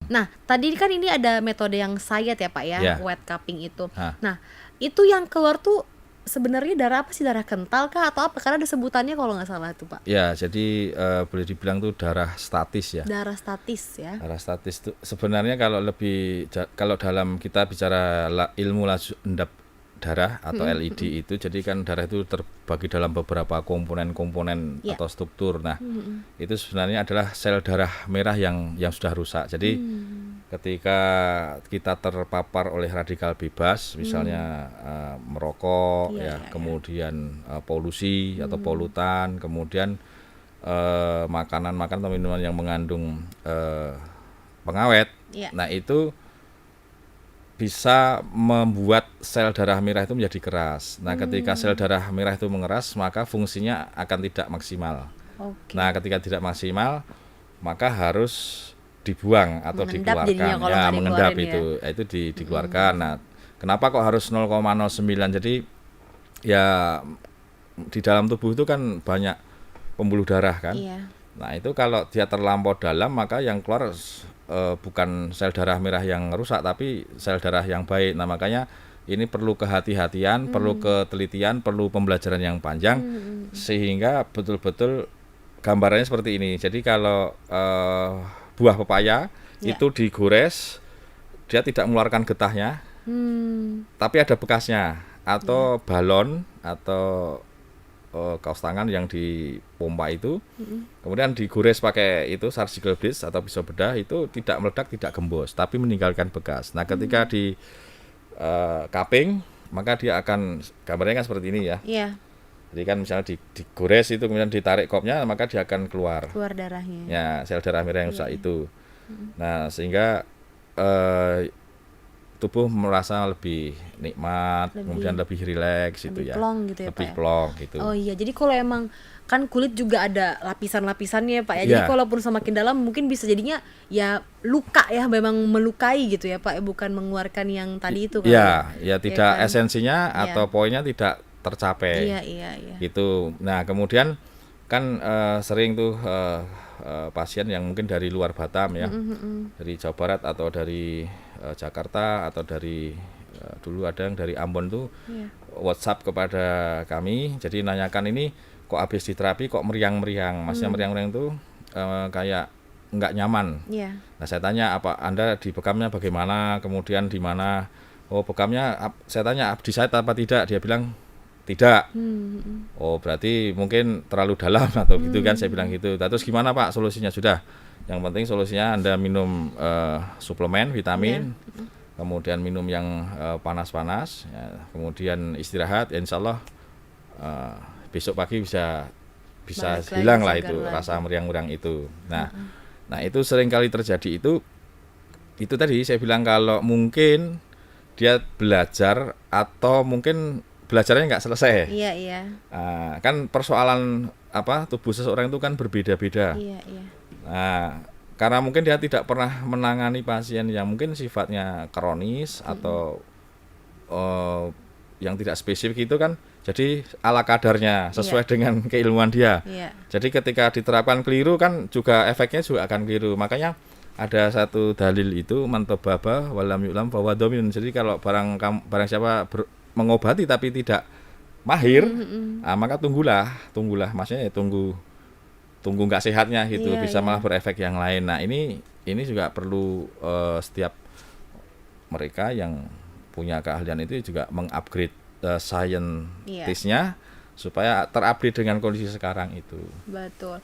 Nah, tadi kan ini ada metode yang sayat ya Pak ya, Ya. wet cupping itu. Nah, Nah, itu yang keluar tuh sebenarnya darah apa sih? Darah kental kah atau apa? Karena ada sebutannya kalau nggak salah tuh Pak. ya jadi boleh dibilang tuh darah statis ya. Darah statis ya. Darah statis itu sebenarnya kalau dalam kita bicara ilmu laju endap darah atau LID itu, jadi kan darah itu terbagi dalam beberapa komponen-komponen Ya. atau struktur. Nah, itu sebenarnya adalah sel darah merah yang sudah rusak. Jadi ketika kita terpapar oleh radikal bebas, misalnya merokok, Iya, iya, kemudian polusi atau polutan, kemudian makanan-makanan atau minuman yang mengandung pengawet, Iya. nah itu bisa membuat sel darah merah itu menjadi keras. Nah, ketika sel darah merah itu mengeras, maka fungsinya akan tidak maksimal. Oke. Nah, ketika tidak maksimal, maka harus dibuang atau Mengendap jadinya dikeluarkan. kalau Ya, nggak mengendap dikeluarin ya. itu dikeluarkan. Nah, kenapa kok harus 0,09? Jadi ya di dalam tubuh itu kan banyak pembuluh darah kan. Iya. Nah, itu kalau dia terlampau dalam, maka yang keluar bukan sel darah merah yang rusak, tapi sel darah yang baik. Nah, makanya ini perlu kehati-hatian, perlu ketelitian, perlu pembelajaran yang panjang, sehingga betul-betul gambarannya seperti ini. Jadi kalau buah pepaya itu digores, dia tidak mengeluarkan getahnya, tapi ada bekasnya, atau balon atau kaos tangan yang dipompa itu, kemudian digores pakai itu surgical blades atau pisau bedah, itu tidak meledak, tidak gembos, tapi meninggalkan bekas. Nah, ketika di cupping, maka dia akan, gambarnya kan seperti ini ya. Iya. Jadi kan misalnya digores itu, kemudian ditarik kopnya, maka dia akan keluar Darahnya. ya sel darah merah yang rusak itu. Nah, sehingga tubuh merasa lebih nikmat, kemudian lebih rileks gitu ya. Plong gitu ya Lebih Pak. plong gitu. Oh iya, jadi kalau emang kan kulit juga ada lapisan-lapisannya Pak ya. Jadi Iya. kalaupun semakin dalam mungkin bisa jadinya ya luka ya, memang melukai gitu ya Pak, bukan mengeluarkan yang tadi itu kan. Ya tidak kan? esensinya atau poinnya tidak tercapai. Iya. Gitu. Nah, kemudian kan sering tuh pasien yang mungkin dari luar Batam ya, dari Jawa Barat atau dari Jakarta atau dari dulu ada yang dari Ambon tuh WhatsApp kepada kami, jadi nanyakan ini kok habis diterapi kok meriang-meriang. Maksudnya meriang-meriang tuh kayak nggak nyaman. Iya. Nah, saya tanya, apa Anda di bekamnya bagaimana, kemudian di mana? Oh, bekamnya, saya tanya di site apa tidak, dia bilang tidak. Oh, berarti mungkin terlalu dalam atau gitu kan, saya bilang gitu. Terus gimana Pak solusinya? Sudah, yang penting solusinya Anda minum suplemen vitamin, kemudian minum yang panas-panas, ya, kemudian istirahat, ya insya Allah besok pagi bisa Balik hilang lagi, lah segar itu lagi. rasa meriang-meriang itu. Nah itu sering kali terjadi itu tadi saya bilang, kalau mungkin dia belajar atau mungkin belajarnya nggak selesai. Iya. Kan persoalan tubuh seseorang itu kan berbeda-beda. Iya. Nah, karena mungkin dia tidak pernah menangani pasien yang mungkin sifatnya kronis atau yang tidak spesifik itu kan, jadi ala kadarnya sesuai dengan keilmuan dia. Iya. Jadi ketika diterapkan keliru kan juga efeknya juga akan keliru. Makanya ada satu dalil itu, mantobaba walam yu'lam fahuwa dhamin. Jadi kalau barang siapa mengobati tapi tidak mahir, maka tunggulah, maksudnya ya tunggu nggak sehatnya gitu, bisa malah berefek yang lain. Nah, ini juga perlu setiap mereka yang punya keahlian itu juga mengupgrade scientist-nya supaya terupdate dengan kondisi sekarang itu. Betul.